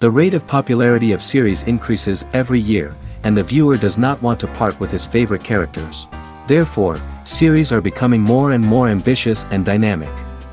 The rate of popularity of series increases every year, and the viewer does not want to part with his favorite characters. Therefore, series are becoming more and more ambitious and dynamic.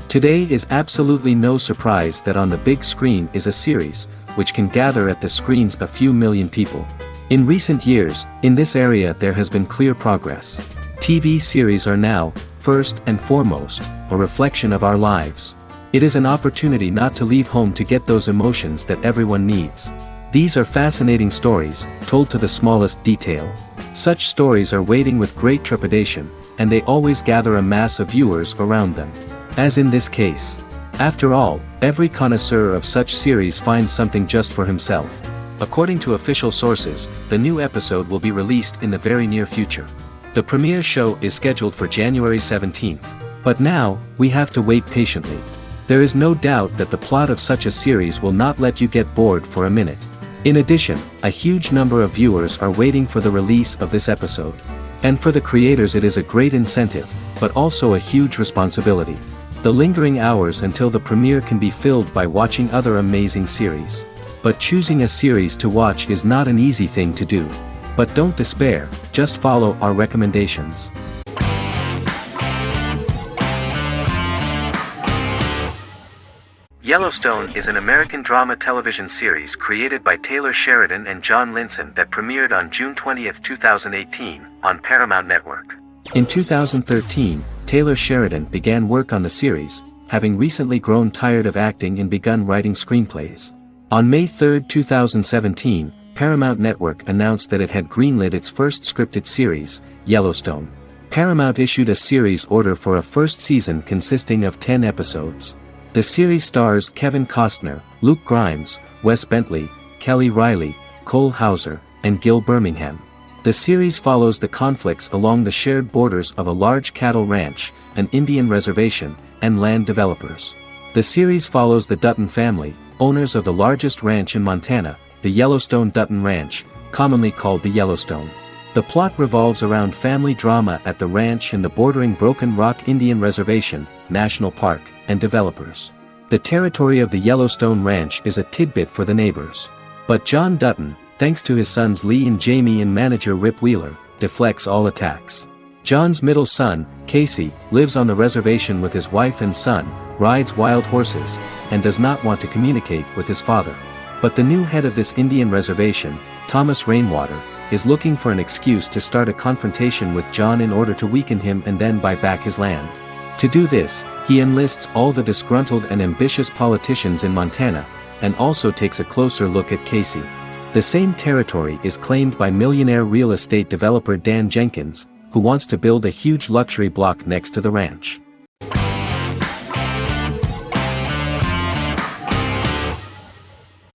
Today is absolutely no surprise that on the big screen is a series, which can gather at the screens a few million people. In recent years, in this area there has been clear progress. TV series are now, first and foremost, a reflection of our lives. It is an opportunity not to leave home to get those emotions that everyone needs. These are fascinating stories, told to the smallest detail. Such stories are waiting with great trepidation, and they always gather a mass of viewers around them. As in this case. After all, every connoisseur of such series finds something just for himself. According to official sources, the new episode will be released in the very near future. The premiere show is scheduled for January 17th. But now, we have to wait patiently. There is no doubt that the plot of such a series will not let you get bored for a minute. In addition, a huge number of viewers are waiting for the release of this episode. And for the creators it is a great incentive, but also a huge responsibility. The lingering hours until the premiere can be filled by watching other amazing series. But choosing a series to watch is not an easy thing to do. But don't despair, just follow our recommendations. Yellowstone is an American drama television series created by Taylor Sheridan and John Linson that premiered on June 20, 2018, on Paramount Network. In 2013, Taylor Sheridan began work on the series, having recently grown tired of acting and begun writing screenplays. On May 3, 2017, Paramount Network announced that it had greenlit its first scripted series, Yellowstone. Paramount issued a series order for a first season consisting of 10 episodes. The series stars Kevin Costner, Luke Grimes, Wes Bentley, Kelly Riley, Cole Hauser, and Gil Birmingham. The series follows the conflicts along the shared borders of a large cattle ranch, an Indian reservation, and land developers. The series follows the Dutton family, owners of the largest ranch in Montana, the Yellowstone Dutton Ranch, commonly called the Yellowstone. The plot revolves around family drama at the ranch and the bordering Broken Rock Indian Reservation, National Park, and developers. The territory of the Yellowstone Ranch is a tidbit for the neighbors. But John Dutton, thanks to his sons Lee and Jamie and manager Rip Wheeler, deflects all attacks. John's middle son, Casey, lives on the reservation with his wife and son, rides wild horses, and does not want to communicate with his father. But the new head of this Indian reservation, Thomas Rainwater, is looking for an excuse to start a confrontation with John in order to weaken him and then buy back his land. To do this, he enlists all the disgruntled and ambitious politicians in Montana, and also takes a closer look at Casey. The same territory is claimed by millionaire real estate developer Dan Jenkins, who wants to build a huge luxury block next to the ranch.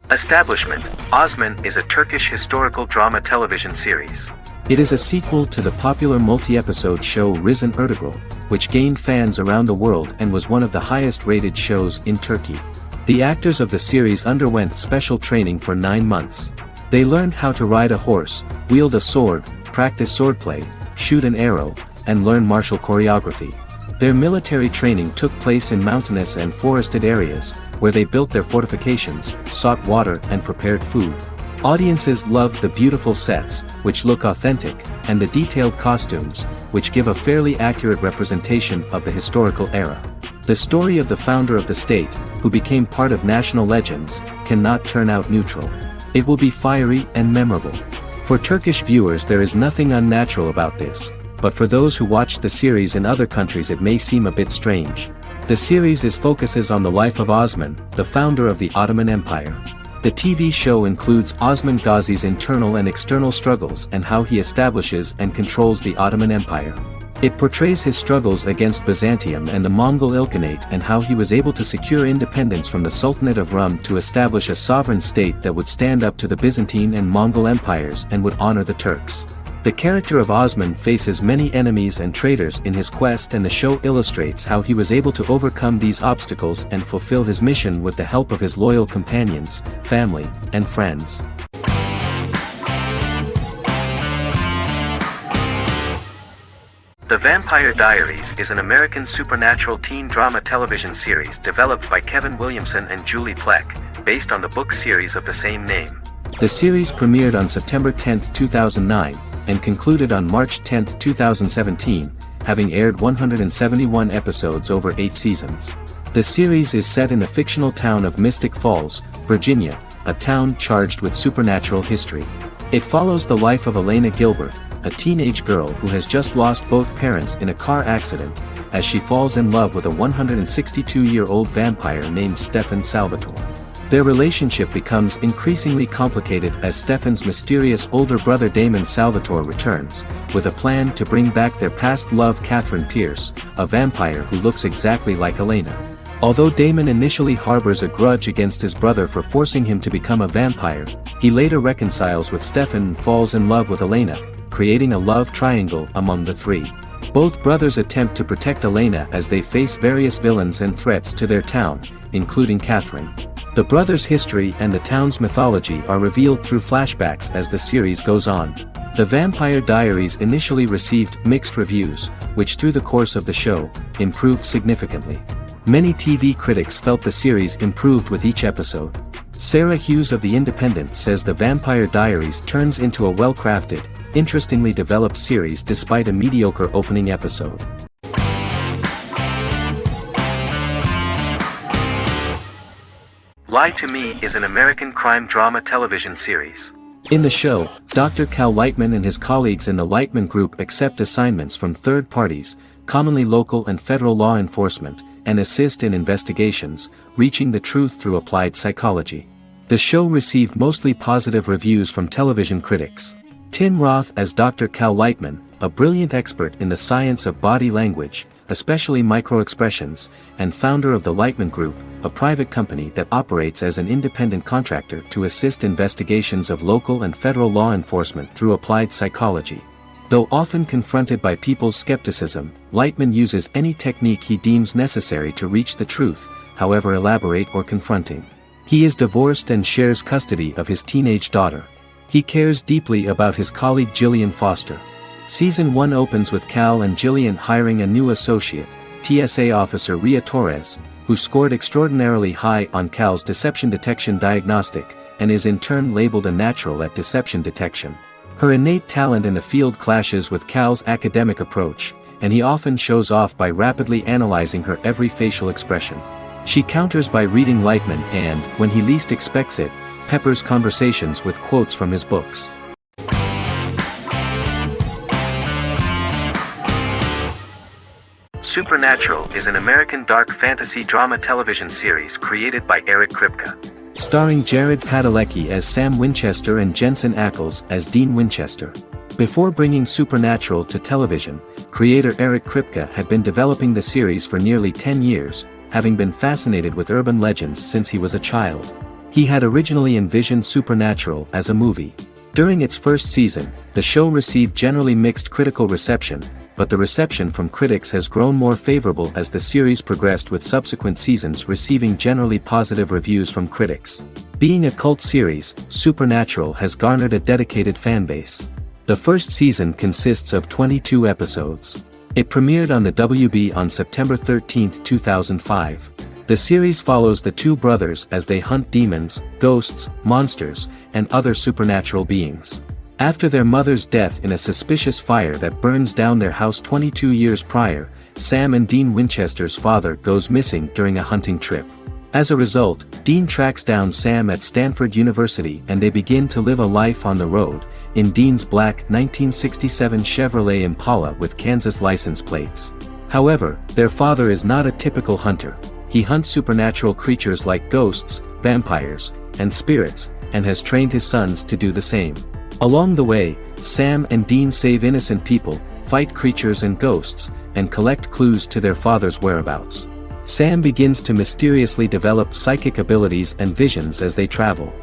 Establishment, Osman is a Turkish historical drama television series. It is a sequel to the popular multi-episode show Risen Ertugrul, which gained fans around the world and was one of the highest-rated shows in Turkey. The actors of the series underwent special training for 9 months. They learned how to ride a horse, wield a sword, practice swordplay, shoot an arrow, and learn martial choreography. Their military training took place in mountainous and forested areas, where they built their fortifications, sought water and prepared food. Audiences loved the beautiful sets, which look authentic, and the detailed costumes, which give a fairly accurate representation of the historical era. The story of the founder of the state, who became part of national legends, cannot turn out neutral. It will be fiery and memorable. For Turkish viewers there is nothing unnatural about this, but for those who watch the series in other countries it may seem a bit strange. The series focuses on the life of Osman, the founder of the Ottoman Empire. The TV show includes Osman Ghazi's internal and external struggles and how he establishes and controls the Ottoman Empire. It portrays his struggles against Byzantium and the Mongol Ilkhanate and how he was able to secure independence from the Sultanate of Rum to establish a sovereign state that would stand up to the Byzantine and Mongol empires and would honor the Turks. The character of Osman faces many enemies and traitors in his quest, and the show illustrates how he was able to overcome these obstacles and fulfill his mission with the help of his loyal companions, family, and friends. The Vampire Diaries is an American supernatural teen drama television series developed by Kevin Williamson and Julie Plec, based on the book series of the same name. The series premiered on September 10, 2009, and concluded on March 10, 2017, having aired 171 episodes over 8 seasons. The series is set in the fictional town of Mystic Falls, Virginia, a town charged with supernatural history. It follows the life of Elena Gilbert, a teenage girl who has just lost both parents in a car accident, as she falls in love with a 162-year-old vampire named Stefan Salvatore. Their relationship becomes increasingly complicated as Stefan's mysterious older brother Damon Salvatore returns, with a plan to bring back their past love Catherine Pierce, a vampire who looks exactly like Elena. Although Damon initially harbors a grudge against his brother for forcing him to become a vampire, he later reconciles with Stefan and falls in love with Elena, creating a love triangle among the three. Both brothers attempt to protect Elena as they face various villains and threats to their town, including Catherine. The brothers' history and the town's mythology are revealed through flashbacks as the series goes on. The Vampire Diaries initially received mixed reviews, which through the course of the show, improved significantly. Many TV critics felt the series improved with each episode. Sarah Hughes of The Independent says The Vampire Diaries turns into a well-crafted, interestingly developed series despite a mediocre opening episode. Lie to Me is an American crime drama television series. In the show, Dr. Cal Lightman and his colleagues in the Lightman Group accept assignments from third parties, commonly local and federal law enforcement, and assist in investigations, reaching the truth through applied psychology. The show received mostly positive reviews from television critics. Tim Roth as Dr. Cal Lightman, a brilliant expert in the science of body language, especially microexpressions, and founder of the Lightman Group, a private company that operates as an independent contractor to assist investigations of local and federal law enforcement through applied psychology. Though often confronted by people's skepticism, Lightman uses any technique he deems necessary to reach the truth, however elaborate or confronting. He is divorced and shares custody of his teenage daughter. He cares deeply about his colleague Jillian Foster. Season 1 opens with Cal and Jillian hiring a new associate, TSA officer Rhea Torres, who scored extraordinarily high on Cal's deception detection diagnostic, and is in turn labeled a natural at deception detection. Her innate talent in the field clashes with Cal's academic approach, and he often shows off by rapidly analyzing her every facial expression. She counters by reading Lightman and, when he least expects it, peppers conversations with quotes from his books. Supernatural is an American dark fantasy drama television series created by Eric Kripke. Starring Jared Padalecki as Sam Winchester and Jensen Ackles as Dean Winchester. Before bringing Supernatural to television, creator Eric Kripke had been developing the series for nearly 10 years, having been fascinated with urban legends since he was a child. He had originally envisioned Supernatural as a movie. During its first season, the show received generally mixed critical reception, but the reception from critics has grown more favorable as the series progressed, with subsequent seasons receiving generally positive reviews from critics. Being a cult series, Supernatural has garnered a dedicated fanbase. The first season consists of 22 episodes. It premiered on the WB on September 13, 2005. The series follows the two brothers as they hunt demons, ghosts, monsters, and other supernatural beings. After their mother's death in a suspicious fire that burns down their house 22 years prior, Sam and Dean Winchester's father goes missing during a hunting trip. As a result, Dean tracks down Sam at Stanford University and they begin to live a life on the road, in Dean's black 1967 Chevrolet Impala with Kansas license plates. However, their father is not a typical hunter. He hunts supernatural creatures like ghosts, vampires, and spirits, and has trained his sons to do the same. Along the way, Sam and Dean save innocent people, fight creatures and ghosts, and collect clues to their father's whereabouts. Sam begins to mysteriously develop psychic abilities and visions as they travel.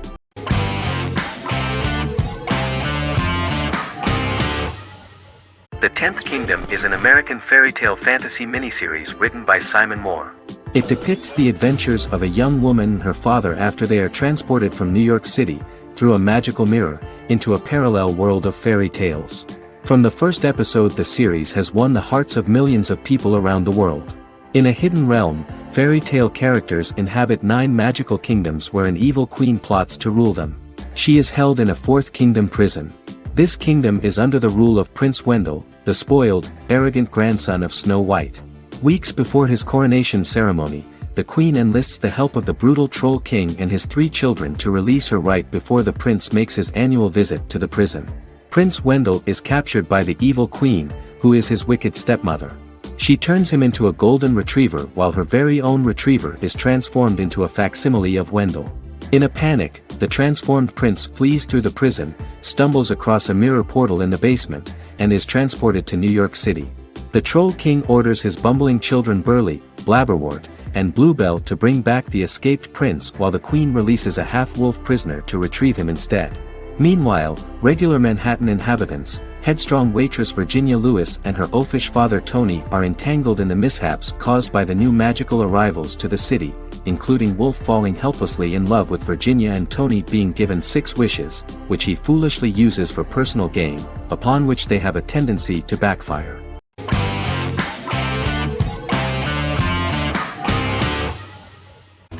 The Tenth Kingdom is an American fairy tale fantasy miniseries written by Simon Moore. It depicts the adventures of a young woman and her father after they are transported from New York City, through a magical mirror, into a parallel world of fairy tales. From the first episode, the series has won the hearts of millions of people around the world. In a hidden realm, fairy tale characters inhabit 9 magical kingdoms where an evil queen plots to rule them. She is held in a 4th kingdom prison. This kingdom is under the rule of Prince Wendell, the spoiled, arrogant grandson of Snow White. Weeks before his coronation ceremony, the queen enlists the help of the brutal Troll King and his 3 children to release her right before the prince makes his annual visit to the prison. Prince Wendell is captured by the evil queen, who is his wicked stepmother. She turns him into a golden retriever while her very own retriever is transformed into a facsimile of Wendell. In a panic, the transformed prince flees through the prison, stumbles across a mirror portal in the basement, and is transported to New York City. The Troll King orders his bumbling children Burley, Blabberwort, and Bluebell to bring back the escaped prince while the queen releases a half-wolf prisoner to retrieve him instead. Meanwhile, regular Manhattan inhabitants, headstrong waitress Virginia Lewis and her oafish father Tony are entangled in the mishaps caused by the new magical arrivals to the city, including Wolf falling helplessly in love with Virginia and Tony being given 6 wishes, which he foolishly uses for personal gain, upon which they have a tendency to backfire.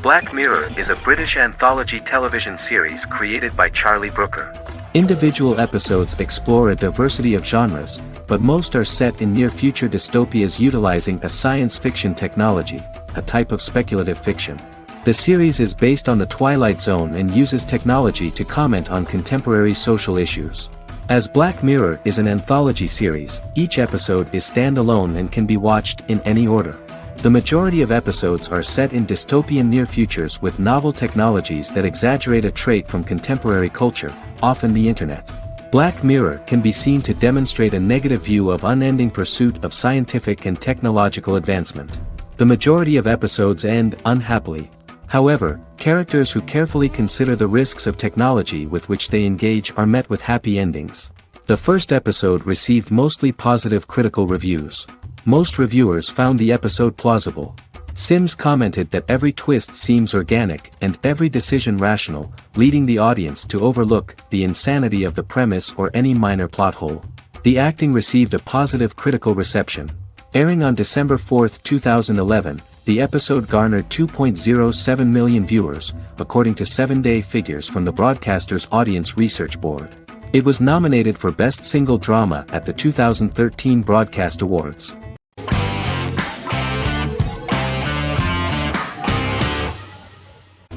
Black Mirror is a British anthology television series created by Charlie Brooker. Individual episodes explore a diversity of genres, but most are set in near-future dystopias utilizing a science fiction technology, a type of speculative fiction. The series is based on the Twilight Zone and uses technology to comment on contemporary social issues. As Black Mirror is an anthology series, each episode is standalone and can be watched in any order. The majority of episodes are set in dystopian near-futures with novel technologies that exaggerate a trait from contemporary culture, often the internet. Black Mirror can be seen to demonstrate a negative view of unending pursuit of scientific and technological advancement. The majority of episodes end unhappily. However, characters who carefully consider the risks of technology with which they engage are met with happy endings. The first episode received mostly positive critical reviews. Most reviewers found the episode plausible. Sims commented that every twist seems organic and every decision rational, leading the audience to overlook the insanity of the premise or any minor plot hole. The acting received a positive critical reception. Airing on December 4, 2011, the episode garnered 2.07 million viewers, according to 7-day figures from the broadcaster's Audience Research Board. It was nominated for Best Single Drama at the 2013 Broadcast Awards.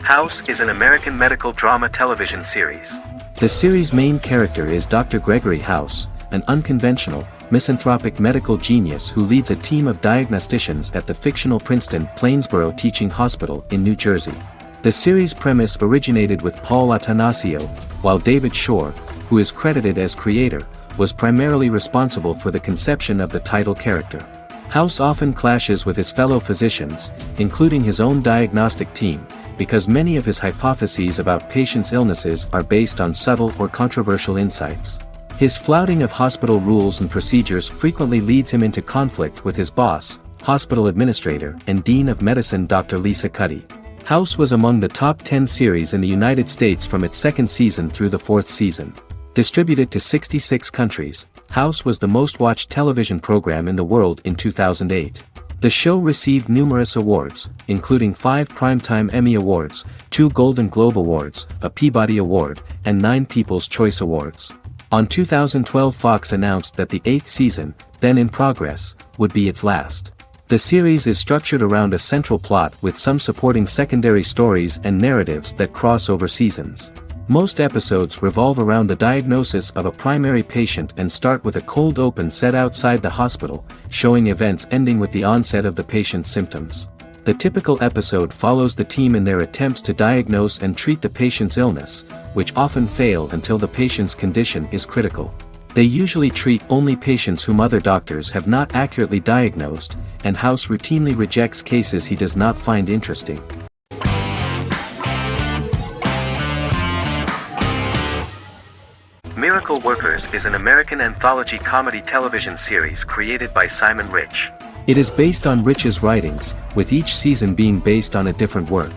House is an American medical drama television series. The series' main character is Dr. Gregory House, an unconventional, misanthropic medical genius who leads a team of diagnosticians at the fictional Princeton Plainsboro Teaching Hospital in New Jersey. The series' premise originated with Paul Attanasio, while David Shore, who is credited as creator, was primarily responsible for the conception of the title character. House often clashes with his fellow physicians, including his own diagnostic team, because many of his hypotheses about patients' illnesses are based on subtle or controversial insights. His flouting of hospital rules and procedures frequently leads him into conflict with his boss, hospital administrator and dean of medicine Dr. Lisa Cuddy. House was among the top 10 series in the United States from its 2nd season through the 4th season. Distributed to 66 countries, House was the most-watched television program in the world in 2008. The show received numerous awards, including 5 Primetime Emmy Awards, 2 Golden Globe Awards, a Peabody Award, and 9 People's Choice Awards. On 2012, Fox announced that the 8th season, then in progress, would be its last. The series is structured around a central plot with some supporting secondary stories and narratives that cross over seasons. Most episodes revolve around the diagnosis of a primary patient and start with a cold open set outside the hospital, showing events ending with the onset of the patient's symptoms. The typical episode follows the team in their attempts to diagnose and treat the patient's illness, which often fail until the patient's condition is critical. They usually treat only patients whom other doctors have not accurately diagnosed, and House routinely rejects cases he does not find interesting. Miracle Workers is an American anthology comedy television series created by Simon Rich. It is based on Rich's writings, with each season being based on a different work.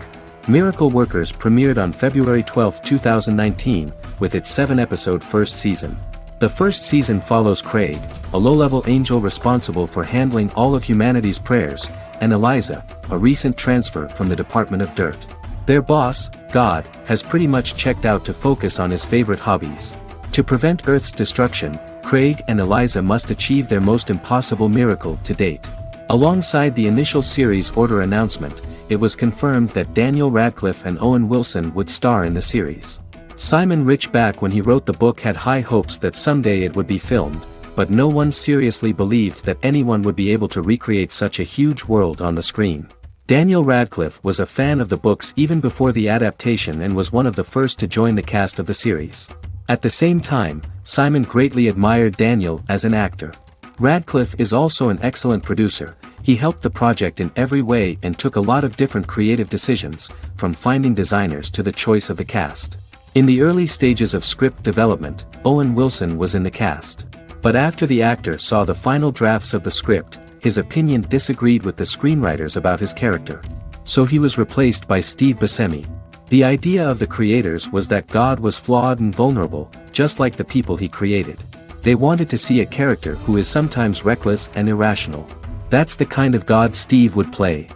Miracle Workers premiered on February 12, 2019, with its 7-episode first season. The first season follows Craig, a low-level angel responsible for handling all of humanity's prayers, and Eliza, a recent transfer from the Department of Dirt. Their boss, God, has pretty much checked out to focus on his favorite hobbies. To prevent Earth's destruction, Craig and Eliza must achieve their most impossible miracle to date. Alongside the initial series order announcement, it was confirmed that Daniel Radcliffe and Owen Wilson would star in the series. Simon Rich back when he wrote the book had high hopes that someday it would be filmed, but no one seriously believed that anyone would be able to recreate such a huge world on the screen. Daniel Radcliffe was a fan of the books even before the adaptation and was one of the first to join the cast of the series. At the same time, Simon greatly admired Daniel as an actor. Radcliffe is also an excellent producer. He helped the project in every way and took a lot of different creative decisions, from finding designers to the choice of the cast. In the early stages of script development, Owen Wilson was in the cast. But after the actor saw the final drafts of the script, his opinion disagreed with the screenwriters about his character. So he was replaced by Steve Buscemi. The idea of the creators was that God was flawed and vulnerable, just like the people he created. They wanted to see a character who is sometimes reckless and irrational. That's the kind of God Steve would play.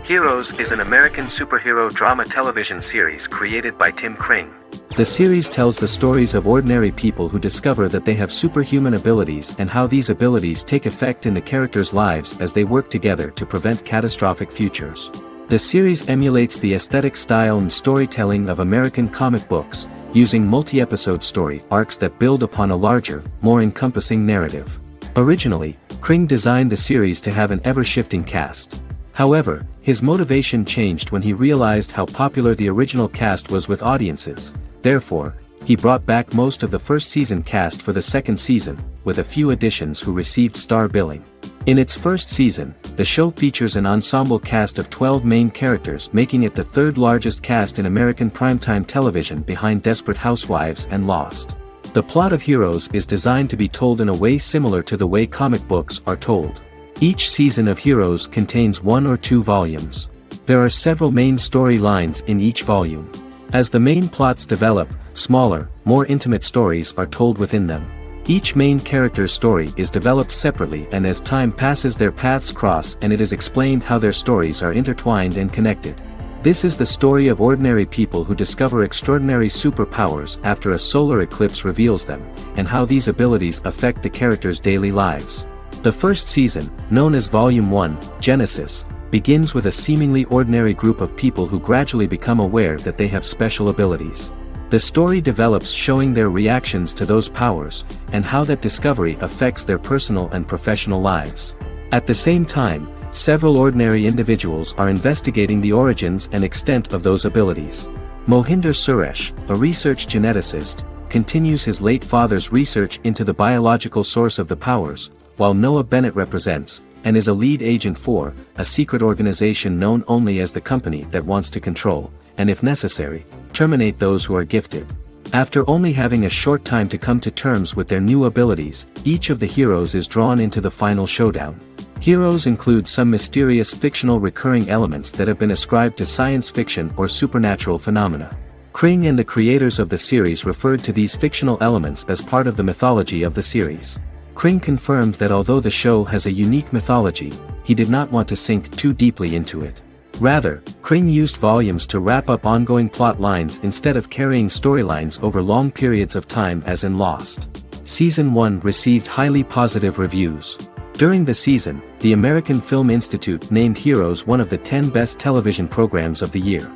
Heroes is an American superhero drama television series created by Tim Kring. The series tells the stories of ordinary people who discover that they have superhuman abilities and how these abilities take effect in the characters' lives as they work together to prevent catastrophic futures. The series emulates the aesthetic style and storytelling of American comic books, using multi-episode story arcs that build upon a larger, more encompassing narrative. Originally, Kring designed the series to have an ever-shifting cast. However, his motivation changed when he realized how popular the original cast was with audiences. Therefore, he brought back most of the first season cast for the second season, with a few additions who received star billing. In its first season, the show features an ensemble cast of 12 main characters, making it the third largest cast in American primetime television behind Desperate Housewives and Lost. The plot of Heroes is designed to be told in a way similar to the way comic books are told. Each season of Heroes contains 1 or 2 volumes. There are several main storylines in each volume. As the main plots develop, smaller, more intimate stories are told within them. Each main character's story is developed separately, and as time passes their paths cross and it is explained how their stories are intertwined and connected. This is the story of ordinary people who discover extraordinary superpowers after a solar eclipse reveals them, and how these abilities affect the characters' daily lives. The first season, known as Volume 1, Genesis, begins with a seemingly ordinary group of people who gradually become aware that they have special abilities. The story develops showing their reactions to those powers, and how that discovery affects their personal and professional lives. At the same time, several ordinary individuals are investigating the origins and extent of those abilities. Mohinder Suresh, a research geneticist, continues his late father's research into the biological source of the powers, while Noah Bennett represents, and is a lead agent for, a secret organization known only as the company that wants to control, and if necessary, terminate those who are gifted. After only having a short time to come to terms with their new abilities, each of the heroes is drawn into the final showdown. Heroes include some mysterious fictional recurring elements that have been ascribed to science fiction or supernatural phenomena. Kring and the creators of the series referred to these fictional elements as part of the mythology of the series. Kring confirmed that although the show has a unique mythology, he did not want to sink too deeply into it. Rather, Kring used volumes to wrap up ongoing plot lines instead of carrying storylines over long periods of time as in Lost. Season 1 received highly positive reviews. During the season, the American Film Institute named Heroes one of the 10 best television programs of the year.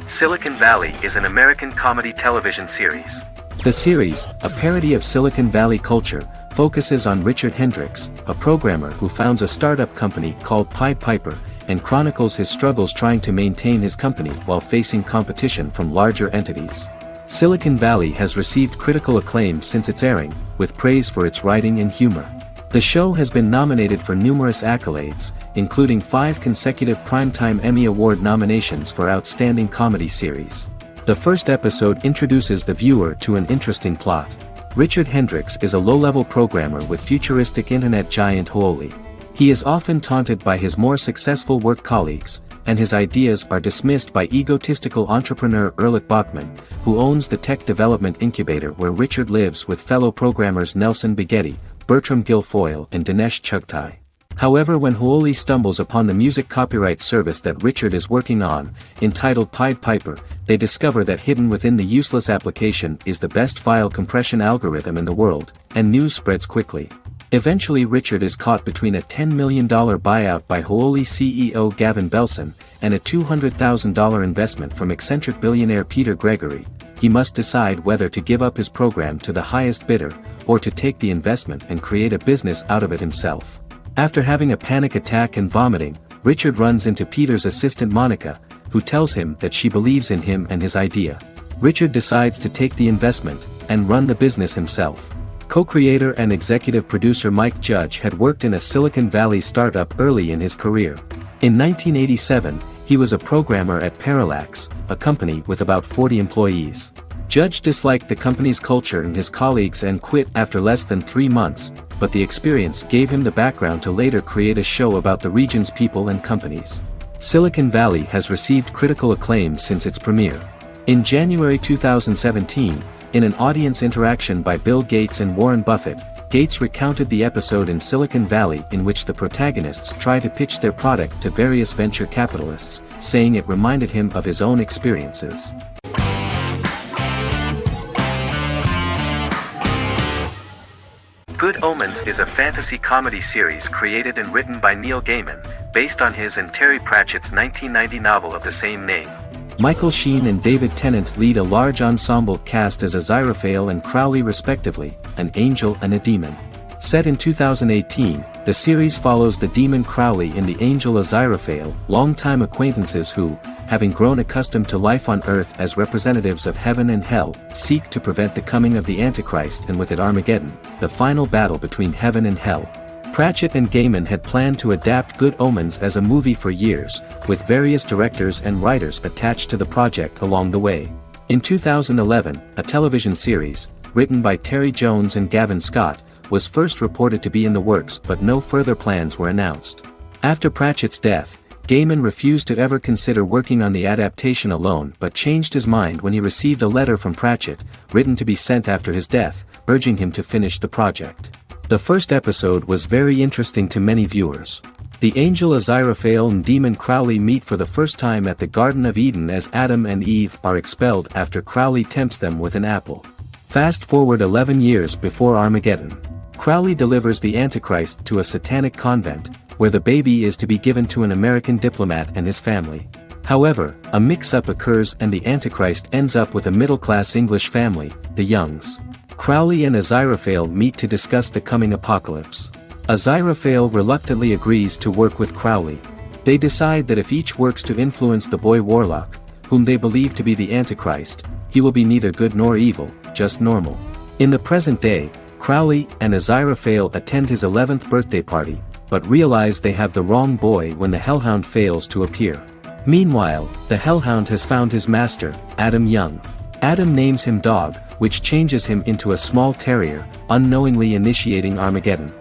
Silicon Valley is an American comedy television series. The series, a parody of Silicon Valley culture, focuses on Richard Hendricks, a programmer who founds a startup company called Pied Piper, and chronicles his struggles trying to maintain his company while facing competition from larger entities. Silicon Valley has received critical acclaim since its airing, with praise for its writing and humor. The show has been nominated for numerous accolades, including 5 consecutive Primetime Emmy Award nominations for Outstanding Comedy Series. The first episode introduces the viewer to an interesting plot. Richard Hendricks is a low-level programmer with futuristic internet giant Huoli. He is often taunted by his more successful work colleagues, and his ideas are dismissed by egotistical entrepreneur Erlich Bachman, who owns the tech development incubator where Richard lives with fellow programmers Nelson Bigetti, Bertram Guilfoyle and Dinesh Chugtai. However, when Hooli stumbles upon the music copyright service that Richard is working on, entitled Pied Piper, they discover that hidden within the useless application is the best file compression algorithm in the world, and news spreads quickly. Eventually Richard is caught between a $10 million buyout by Hooli CEO Gavin Belson, and a $200,000 investment from eccentric billionaire Peter Gregory. He must decide whether to give up his program to the highest bidder, or to take the investment and create a business out of it himself. After having a panic attack and vomiting, Richard runs into Peter's assistant Monica, who tells him that she believes in him and his idea. Richard decides to take the investment, and run the business himself. Co-creator and executive producer Mike Judge had worked in a Silicon Valley startup early in his career. In 1987, he was a programmer at Parallax, a company with about 40 employees. Judge disliked the company's culture and his colleagues and quit after less than 3 months, but the experience gave him the background to later create a show about the region's people and companies. Silicon Valley has received critical acclaim since its premiere. In January 2017, in an audience interaction by Bill Gates and Warren Buffett, Gates recounted the episode in Silicon Valley in which the protagonists try to pitch their product to various venture capitalists, saying it reminded him of his own experiences. Good Omens is a fantasy comedy series created and written by Neil Gaiman, based on his and Terry Pratchett's 1990 novel of the same name. Michael Sheen and David Tennant lead a large ensemble cast as Aziraphale and Crowley respectively, an angel and a demon. Set in 2018, the series follows the demon Crowley and the angel Aziraphale, longtime acquaintances who, having grown accustomed to life on Earth as representatives of heaven and hell, seek to prevent the coming of the Antichrist and with it Armageddon, the final battle between heaven and hell. Pratchett and Gaiman had planned to adapt Good Omens as a movie for years, with various directors and writers attached to the project along the way. In 2011, a television series, written by Terry Jones and Gavin Scott, was first reported to be in the works but no further plans were announced. After Pratchett's death, Gaiman refused to ever consider working on the adaptation alone but changed his mind when he received a letter from Pratchett, written to be sent after his death, urging him to finish the project. The first episode was very interesting to many viewers. The angel Aziraphale and demon Crowley meet for the first time at the Garden of Eden as Adam and Eve are expelled after Crowley tempts them with an apple. Fast forward 11 years before Armageddon. Crowley delivers the Antichrist to a satanic convent, where the baby is to be given to an American diplomat and his family. However, a mix-up occurs and the Antichrist ends up with a middle-class English family, the Youngs. Crowley and Aziraphale meet to discuss the coming apocalypse. Aziraphale reluctantly agrees to work with Crowley. They decide that if each works to influence the boy Warlock, whom they believe to be the Antichrist, he will be neither good nor evil, just normal. In the present day, Crowley and Aziraphale attend his 11th birthday party, but realize they have the wrong boy when the Hellhound fails to appear. Meanwhile, the Hellhound has found his master, Adam Young. Adam names him Dog, which changes him into a small terrier, unknowingly initiating Armageddon.